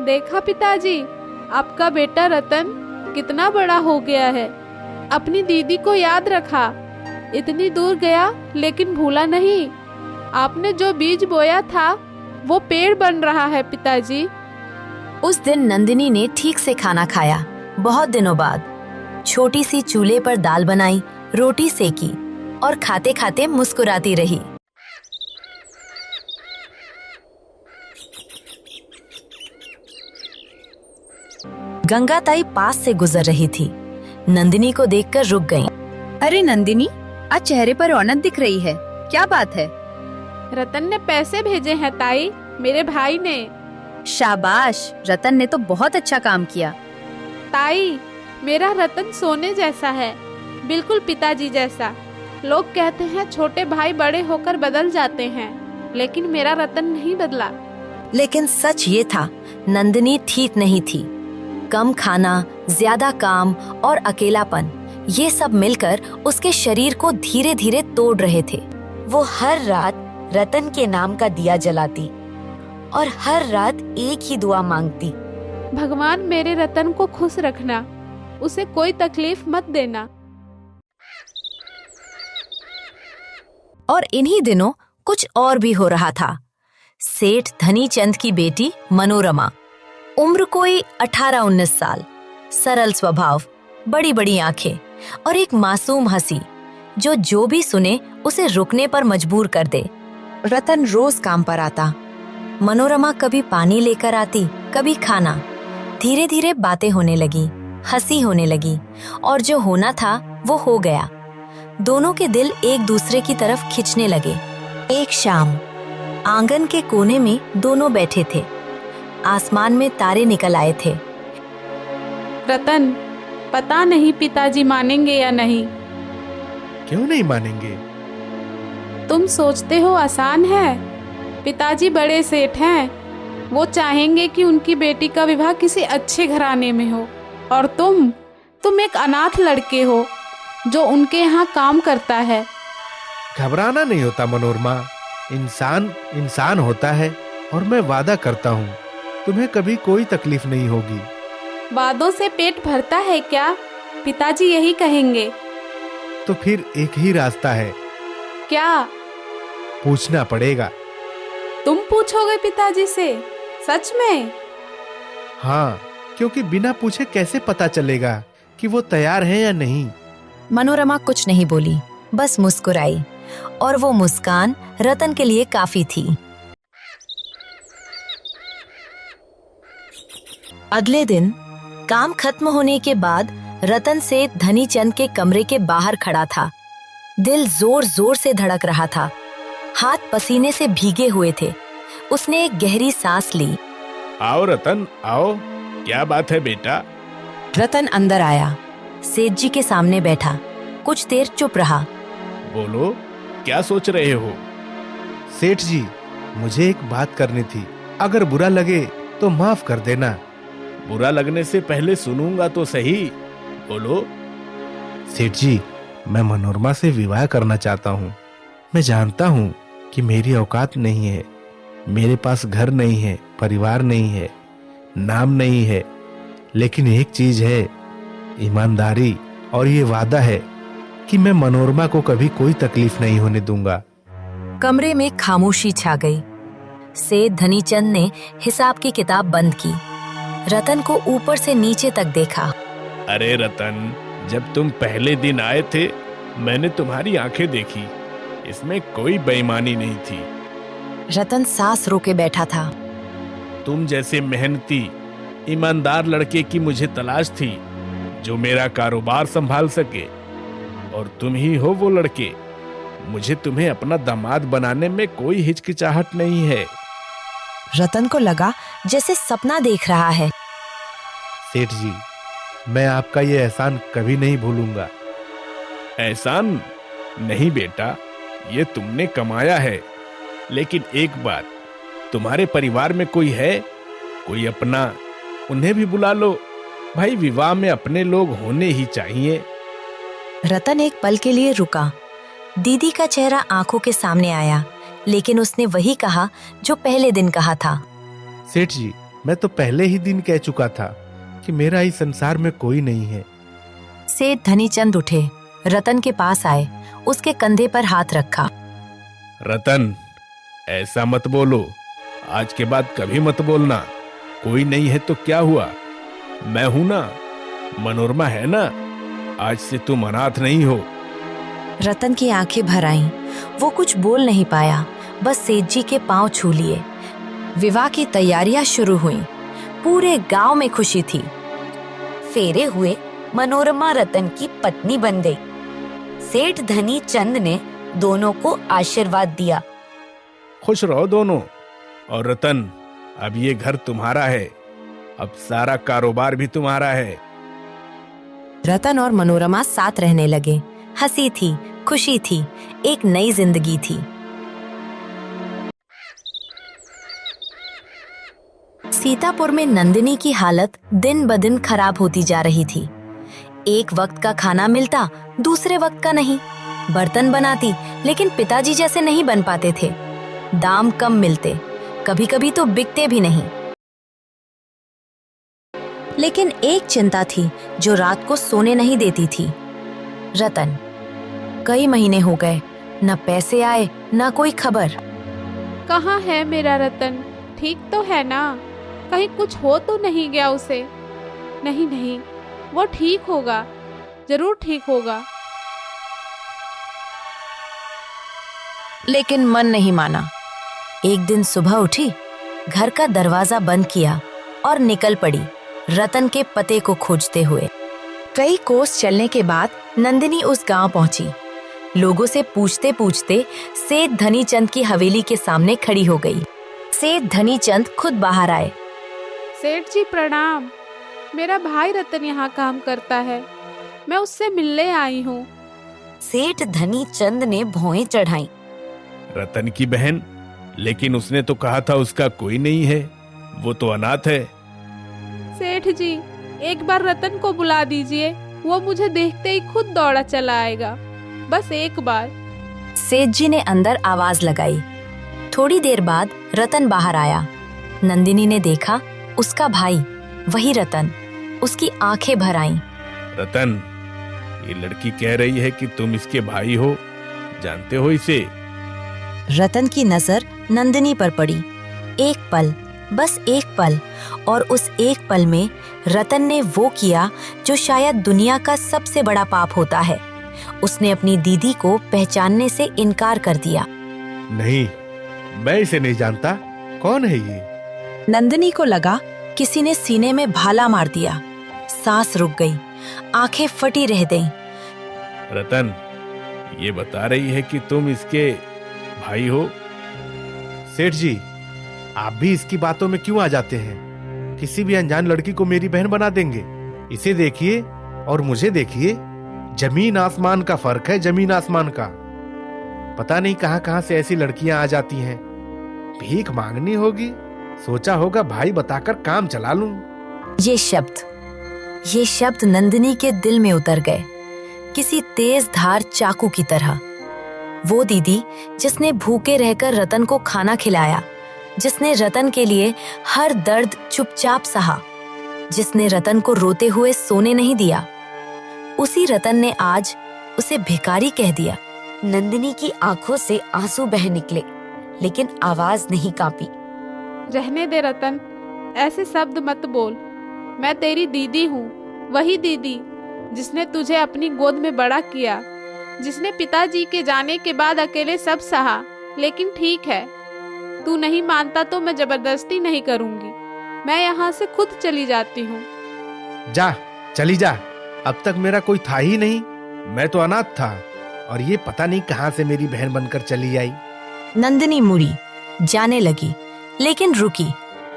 S5: देखा पिताजी, आपका बेटा रतन कितना बड़ा हो गया है। अपनी दीदी को याद रखा, इतनी दूर गया लेकिन भूला नहीं। आपने जो बीज बोया था वो पेड़ बन रहा है पिताजी।
S1: उस दिन नंदिनी ने ठीक से खाना खाया। बहुत दिनों बाद छोटी सी चूल्हे पर दाल बनाई, रोटी सेकी और खाते खाते मुस्कुराती रही। गंगा ताई पास से गुजर रही थी। नंदिनी को देखकर रुक गईं।
S4: अरे नंदिनी, आज चेहरे पर रौनक दिख रही है, क्या बात है?
S5: रतन ने पैसे भेजे हैं ताई, मेरे भाई ने।
S4: शाबाश, रतन ने तो बहुत अच्छा काम किया।
S5: ताई, मेरा रतन सोने जैसा है, बिल्कुल पिताजी जैसा। लोग कहते हैं छोटे भाई बड़े होकर बदल जाते हैं, लेकिन मेरा रतन नहीं बदला।
S1: लेकिन सच ये था, नंदिनी ठीक नहीं थी। कम खाना, ज्यादा काम और अकेलापन, ये सब मिलकर उसके शरीर को धीरे धीरे तोड़ रहे थे। वो हर रात रतन के नाम का दिया जलाती और हर रात एक ही दुआ मांगती।
S5: भगवान, मेरे रतन को खुश रखना, उसे कोई तकलीफ मत देना।
S1: और इन्हीं दिनों कुछ और भी हो रहा था। सेठ धनी चंद की बेटी मनोरमा, उम्र कोई 18-19 साल, सरल स्वभाव, बड़ी बड़ी आंखें, और एक मासूम हंसी जो भी सुने उसे रुकने पर मजबूर कर दे। रतन रोज काम पर आता। मनोरमा कभी पानी लेकर आती, कभी खाना। धीरे धीरे बातें होने लगी, हंसी होने लगी, और जो होना था वो हो गया। दोनों के दिल एक दूसरे की तरफ खिंचने लगे। एक शाम आंगन के कोने में दोनों बैठे थे। आसमान में तारे निकल आए थे।
S5: रतन, पता नहीं पिताजी मानेंगे या नहीं।
S3: क्यों नहीं मानेंगे?
S5: तुम सोचते हो आसान है? पिताजी बड़े सेठ हैं। वो चाहेंगे कि उनकी बेटी का विवाह किसी अच्छे घराने में हो, और तुम एक अनाथ लड़के हो जो उनके यहाँ काम करता है।
S3: घबराना नहीं होता मनोरमा। इंसान इंसान होता है, और मैं वादा करता हूँ तुम्हें कभी कोई तकलीफ नहीं होगी।
S5: वादों से पेट भरता है क्या? पिताजी यही कहेंगे।
S3: तो फिर एक ही रास्ता है।
S5: क्या?
S3: पूछना पड़ेगा।
S5: तुम पूछोगे पिताजी से? सच में?
S3: हाँ, क्योंकि बिना पूछे कैसे पता चलेगा कि वो तैयार है या नहीं।
S1: मनोरमा कुछ नहीं बोली, बस मुस्कुराई, और वो मुस्कान रतन के लिए काफी थी। अगले दिन काम खत्म होने के बाद रतन सेठ धनीचंद के कमरे के बाहर खड़ा था। दिल जोर जोर से धड़क रहा था, हाथ पसीने से भीगे हुए थे। उसने एक गहरी सांस ली।
S3: आओ रतन, आओ। क्या बात है बेटा?
S1: रतन अंदर आया, सेठ जी के सामने बैठा, कुछ देर चुप रहा।
S3: बोलो, क्या सोच रहे हो? सेठ जी, मुझे एक बात करनी थी। अगर बुरा लगे तो माफ कर देना। बुरा लगने से पहले सुनूंगा तो सही। बोलो। सेठ जी, मैं मनोरमा से विवाह करना चाहता हूँ। मैं जानता हूँ कि मेरी औकात नहीं है, मेरे पास घर नहीं है, परिवार नहीं है, नाम नहीं है, लेकिन एक चीज है, ईमानदारी, और ये वादा है कि मैं मनोरमा को कभी कोई तकलीफ नहीं होने दूंगा।
S1: कमरे में खामोशी छा गई। सेठ धनीचंद ने हिसाब की किताब बंद की। रतन को ऊपर से नीचे तक देखा।
S3: अरे रतन, जब तुम पहले दिन आए थे मैंने तुम्हारी आंखें देखी, इसमें कोई बेईमानी नहीं थी।
S1: रतन सांस रोके बैठा था।
S3: तुम जैसे मेहनती, ईमानदार लड़के की मुझे तलाश थी जो मेरा कारोबार संभाल सके, और तुम ही हो वो लड़के। मुझे तुम्हें अपना दामाद बनाने में कोई हिचकिचाहट नहीं है।
S1: रतन को लगा जैसे सपना देख रहा है।
S3: सेठ जी, मैं आपका ये एहसान कभी नहीं भूलूंगा। एहसान नहीं बेटा, ये तुमने कमाया है। लेकिन एक बात, तुम्हारे परिवार में कोई है, कोई अपना, उन्हें भी बुला लो। भाई, विवाह में अपने लोग होने ही चाहिए।
S1: रतन एक पल के लिए रुका। दीदी का चेहरा आंखों के सामने आया, लेकिन उसने वही कहा जो पहले दिन कहा था।
S3: सेठ जी, मैं तो पहले ही दिन कह चुका था कि मेरा इस संसार में कोई नहीं है।
S1: सेठ धनीचंद उठे, रतन के पास आए, उसके कंधे पर हाथ रखा।
S3: रतन, ऐसा मत बोलो। आज के बाद कभी मत बोलना। कोई नहीं है तो क्या हुआ, मैं हूं ना, मनोरमा है ना। आज से तुम अनाथ नहीं हो।
S1: रतन की आंखें भर आईं। वो कुछ बोल नहीं पाया, बस सेठ जी के पांव छू लिए। विवाह की तैयारियां शुरू हुईं। पूरे गांव में खुशी थी। फेरे हुए, मनोरमा रतन की पत्नी बन गई। सेठ धनीचंद ने दोनों को आशीर्वाद दिया।
S3: खुश रहो दोनों। और रतन, अब ये घर तुम्हारा है, अब सारा कारोबार भी तुम्हारा है।
S1: रतन और मनोरमा साथ रहने लगे। हंसी थी, खुशी थी, एक नई जिंदगी थी। सीतापुर में नंदिनी की हालत दिन ब दिन खराब होती जा रही थी। एक वक्त का खाना मिलता, दूसरे वक्त का नहीं। बर्तन बनाती, लेकिन पिताजी जैसे नहीं बन पाते थे। दाम कम मिलते, कभी कभी तो बिकते भी नहीं। लेकिन एक चिंता थी जो रात को सोने नहीं देती थी। रतन। कई महीने हो गए, न पैसे आए, न कोई खबर।
S5: कहाँ है मेरा रतन? ठीक तो है ना? कहीं कुछ हो तो नहीं गया उसे? नहीं नहीं, वो ठीक होगा। जरूर ठीक होगा।
S1: लेकिन मन नहीं माना। एक दिन सुबह उठी, घर का दरवाजा बंद किया और निकल पड़ी रतन के पते को खोजते हुए। कई कोस चलने के बाद नंदिनी उस गांव पहुंची। लोगों से पूछते पूछते सेठ धनीचंद की हवेली के सामने खड़ी हो गई। सेठ धनीचंद खुद बाहर आए।
S5: सेठ जी प्रणाम। मेरा भाई रतन यहाँ काम करता है, मैं उससे मिलने आई हूँ।
S1: सेठ धनीचंद ने भौएं चढ़ाई।
S3: रतन की बहन? लेकिन उसने तो कहा था उसका कोई नहीं है, वो तो अनाथ है।
S5: सेठ जी, एक बार रतन को बुला दीजिए, वो मुझे देखते ही खुद दौड़ा चला आएगा। बस एक बार।
S1: सेठ जी ने अंदर आवाज लगाई। थोड़ी देर बाद रतन बाहर आया। नंदिनी ने देखा उसका भाई, वही रतन। उसकी आंखें भर आईं।
S3: रतन, ये लड़की कह रही है कि तुम इसके भाई हो, जानते हो इसे?
S1: रतन की नजर नंदिनी पर पड़ी। एक पल, बस एक पल, और उस एक पल में रतन ने वो किया जो शायद दुनिया का सबसे बड़ा पाप होता है। उसने अपनी दीदी को पहचानने से इनकार कर दिया।
S3: नहीं, मैं इसे नहीं जानता। कौन है ये?
S1: नंदिनी को लगा किसी ने सीने में भाला मार दिया। सांस रुक गई, आंखें फटी रह गईं।
S3: रतन, ये बता रही है कि तुम इसके भाई हो। सेठ जी, आप भी इसकी बातों में क्यों आ जाते हैं? किसी भी अनजान लड़की को मेरी बहन बना देंगे। इसे देखिए और मुझे देखिए, जमीन आसमान का फर्क है, जमीन आसमान का। पता नहीं कहां कहां से ऐसी लड़कियां आ जाती हैं। भीख मांगनी होगी, सोचा होगा भाई बताकर काम चला लूं।
S1: ये शब्द नंदिनी के दिल में उतर गए, किसी तेज धार चाकू की तरह। वो दीदी जिसने भूखे रहकर रतन को खाना खिलाया, जिसने रतन के लिए हर दर्द चुपचाप सहा, जिसने रतन को रोते हुए सोने नहीं दिया, उसी रतन ने आज उसे भिखारी कह दिया। नंदिनी की आंखों से आंसू बह निकले, लेकिन आवाज नहीं कांपी।
S5: रहने दे रतन, ऐसे शब्द मत बोल। मैं तेरी दीदी हूँ, वही दीदी जिसने तुझे अपनी गोद में बड़ा किया, जिसने पिताजी के जाने के बाद अकेले सब सहा। लेकिन ठीक है, तू नहीं मानता तो मैं जबरदस्ती नहीं करूंगी। मैं यहाँ से खुद चली जाती हूँ।
S3: जा, चली जा। अब तक मेरा कोई था ही नहीं। मैं तो अनाथ था और ये पता नहीं कहां से मेरी बहन बनकर चली आई।
S1: नंदिनी मुड़ी, जाने लगी, लेकिन रुकी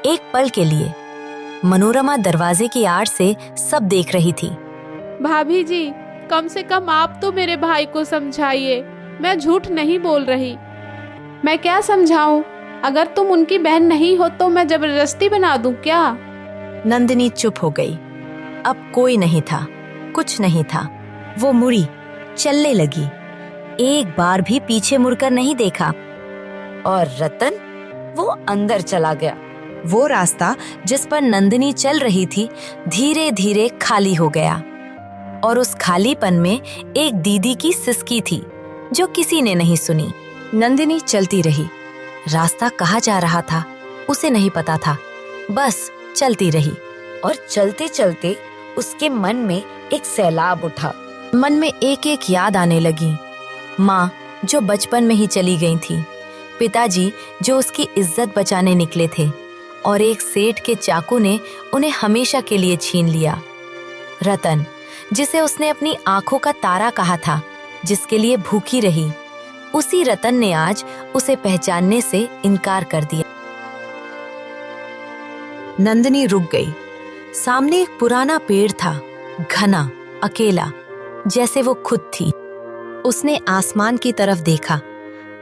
S1: एक पल के लिए। मनोरमा दरवाजे की आड़ से सब देख रही थी।
S5: भाभी जी, कम से कम आप तो मेरे भाई को समझाइए। मैं झूठ नहीं बोल रही। मैं क्या समझाऊं? अगर तुम उनकी बहन नहीं हो तो मैं जबरदस्ती बना दूं क्या?
S1: नंदिनी चुप हो गई। अब कोई नहीं था, कुछ नहीं था। वो मुड़ी, चलने लगी। एक बार भी पीछे मुड़कर नहीं देखा। और रतन, वो अंदर चला गया। वो रास्ता जिस पर नंदिनी चल रही थी धीरे धीरे खाली हो गया, और उस खालीपन में एक दीदी की सिसकी थी जो किसी ने नहीं सुनी। नंदिनी चलती रही। रास्ता कहाँ जा रहा था उसे नहीं पता था, बस चलती रही। और चलते चलते उसके मन में एक सैलाब उठा। मन में एक एक याद आने लगी। माँ जो बचपन में ही चली गई थी, पिताजी जो उसकी इज्जत बचाने निकले थे, और एक सेठ के चाकू ने उन्हें हमेशा के लिए छीन लिया। रतन जिसे उसने अपनी आंखों का तारा कहा था, जिसके लिए भूखी रही, उसी रतन ने आज उसे पहचानने से इनकार कर दिया। नंदिनी रुक गई। सामने एक पुराना पेड़ था, घना, अकेला, जैसे वो खुद थी। उसने आसमान की तरफ देखा,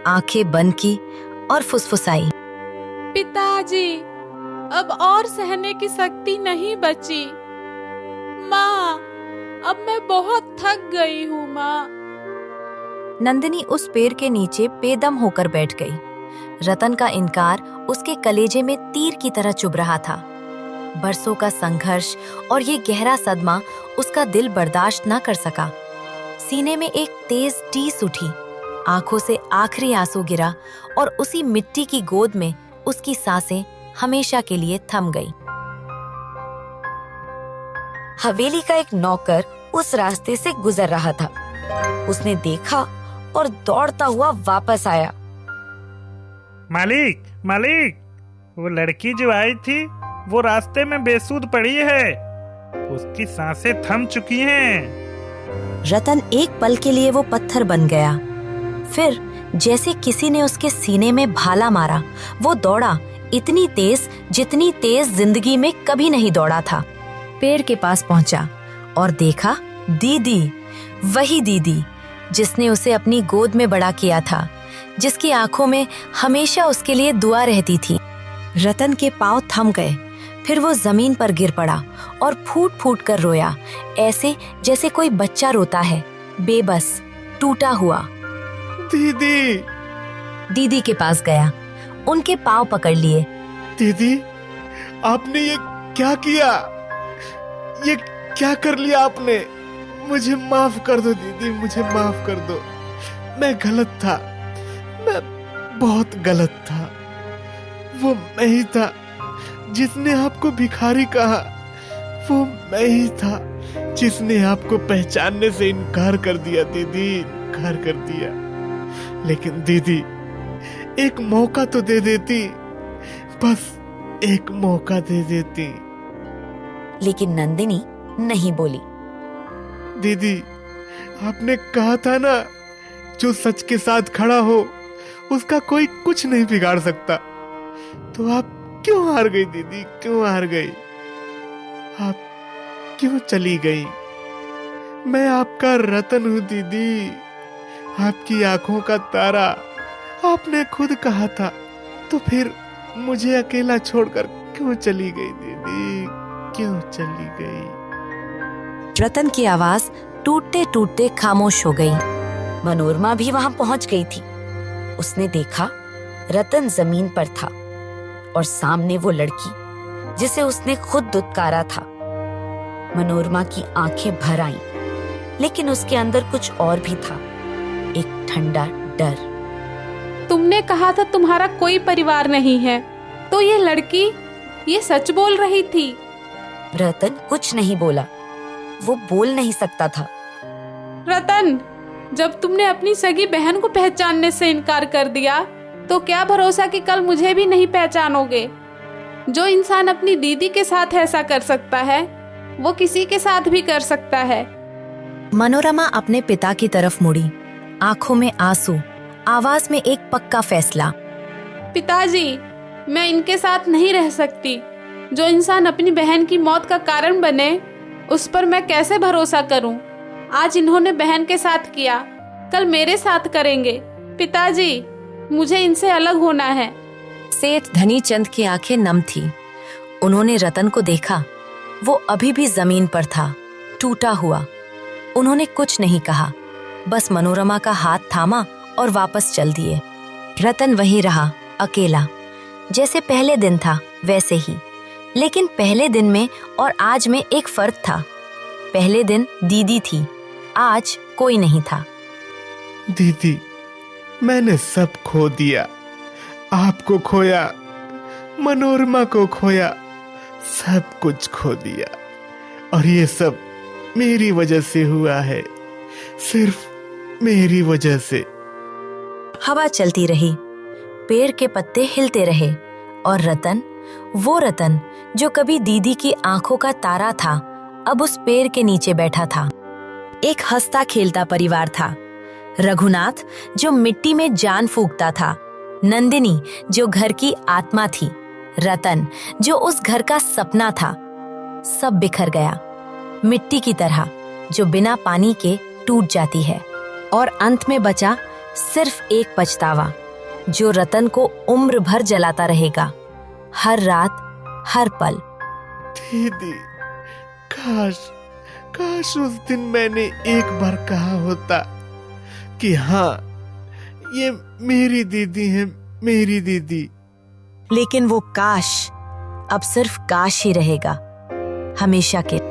S1: आंखें बंद की और फुसफुसाई।
S5: पिताजी, अब और सहने की शक्ति नहीं बची। माँ, अब मैं बहुत थक गई हूँ माँ।
S1: नंदिनी उस पेड़ के नीचे बेदम होकर बैठ गई। रतन का इनकार उसके कलेजे में तीर की तरह चुभ रहा था। बरसों का संघर्ष और ये गहरा सदमा उसका दिल बर्दाश्त न कर सका। सीने में एक तेज टीस उठी, आंखों से आखिरी आंसू गिरा, और उसी मिट्टी की गोद में उसकी सांसें हमेशा के लिए थम गई। हवेली का एक नौकर उस रास्ते से गुजर रहा था। उसने देखा और दौड़ता हुआ वापस आया।
S2: मालिक, मालिक, वो लड़की जो आई थी वो रास्ते में बेसुध पड़ी है। उसकी सांसें थम चुकी हैं।
S1: रतन एक पल के लिए वो पत्थर बन गया। फिर जैसे किसी ने उसके सीने में भाला मारा, वो दौड़ा, इतनी तेज जितनी तेज जिंदगी में कभी नहीं दौड़ा था। पेड़ के पास पहुंचा और देखा दीदी, वही दीदी जिसने उसे अपनी गोद में बड़ा किया था, जिसकी आंखों में हमेशा उसके लिए दुआ रहती थी। रतन के पांव थम गए। फिर वो जमीन पर गिर पड़ा और फूट फूट कर रोया, ऐसे जैसे कोई बच्चा रोता है, बेबस, टूटा हुआ।
S3: दीदी,
S1: दीदी के पास गया, उनके पांव पकड़ लिए।
S3: दीदी, आपने ये क्या किया? ये क्या कर लिया आपने? मुझे माफ कर दो दीदी, मुझे माफ कर दो। मैं गलत था, मैं बहुत गलत था। वो मैं ही था जिसने आपको भिखारी कहा। वो मैं ही था जिसने आपको पहचानने से इनकार कर दिया दीदी, इनकार कर दिया। लेकिन दीदी, एक मौका तो दे देती, बस एक मौका दे देती।
S1: लेकिन नंदिनी नहीं बोली।
S3: दीदी, आपने कहा था ना, जो सच के साथ खड़ा हो उसका कोई कुछ नहीं बिगाड़ सकता। तो आप क्यों हार गई दीदी, क्यों हार गई? आप क्यों चली गई? मैं आपका रतन हूं दीदी, आपकी आंखों का तारा। आपने खुद कहा था, तो फिर मुझे अकेला छोड़कर क्यों चली गई दीदी, क्यों चली गई?
S1: रतन की आवाज टूटते टूटते खामोश हो गई। मनोरमा भी वहां पहुंच गई थी। उसने देखा रतन जमीन पर था और सामने वो लड़की जिसे उसने खुद दुत्कारा था। मनोरमा की आंखें भर आईं, लेकिन उसके अंदर कुछ और भी था, एक ठंडा डर।
S5: तुमने कहा था तुम्हारा कोई परिवार नहीं है, तो ये लड़की ये सच बोल रही थी।
S1: रतन कुछ नहीं बोला, वो बोल नहीं सकता था।
S5: रतन, जब तुमने अपनी सगी बहन को पहचानने से इनकार कर दिया, तो क्या भरोसा कि कल मुझे भी नहीं पहचानोगे। जो इंसान अपनी दीदी के साथ ऐसा कर सकता है, वो किसी के साथ भी कर सकता है।
S1: मनोरमा अपने पिता की तरफ मुड़ी, आंखों में आंसू, आवाज में एक पक्का फैसला।
S5: पिताजी, मैं इनके साथ नहीं रह सकती। जो इंसान अपनी बहन की मौत का कारण बने, उस पर मैं कैसे भरोसा करूं? आज इन्होंने बहन के साथ किया, कल मेरे साथ करेंगे। पिताजी, मुझे इनसे अलग होना है।
S1: सेठ धनीचंद की आंखें नम थी। उन्होंने रतन को देखा, वो अभी भी जमीन पर था, टूटा हुआ। उन्होंने कुछ नहीं कहा, बस मनोरमा का हाथ थामा और वापस चल दिए। रतन वहीं रहा, अकेला, जैसे पहले दिन था वैसे ही। लेकिन पहले दिन में और आज में एक फर्क था। पहले दिन दीदी थी, आज कोई नहीं था।
S3: दीदी, मैंने सब खो दिया। आपको खोया, मनोरमा को खोया, सब कुछ खो दिया। और ये सब मेरी वजह से हुआ है, सिर्फ मेरी वजह से।
S1: हवा चलती रही, पेड़ के पत्ते हिलते रहे और रतन, वो रतन जो कभी दीदी की आंखों का तारा था, अब उस पेड़ के नीचे बैठा था। एक हंसता खेलता परिवार था। रघुनाथ जो मिट्टी में जान फूंकता था, नंदिनी जो घर की आत्मा थी, रतन जो उस घर का सपना था। सब बिखर गया, मिट्टी की तरह जो बिना पानी के टूट जाती है। और अंत में बचा सिर्फ एक पछतावा, जो रतन को उम्र भर जलाता रहेगा, हर रात, हर पल।
S3: दीदी, काश उस दिन मैंने एक बार कहा होता कि हाँ, ये मेरी दीदी है, मेरी दीदी।
S1: लेकिन वो काश अब सिर्फ काश ही रहेगा, हमेशा के।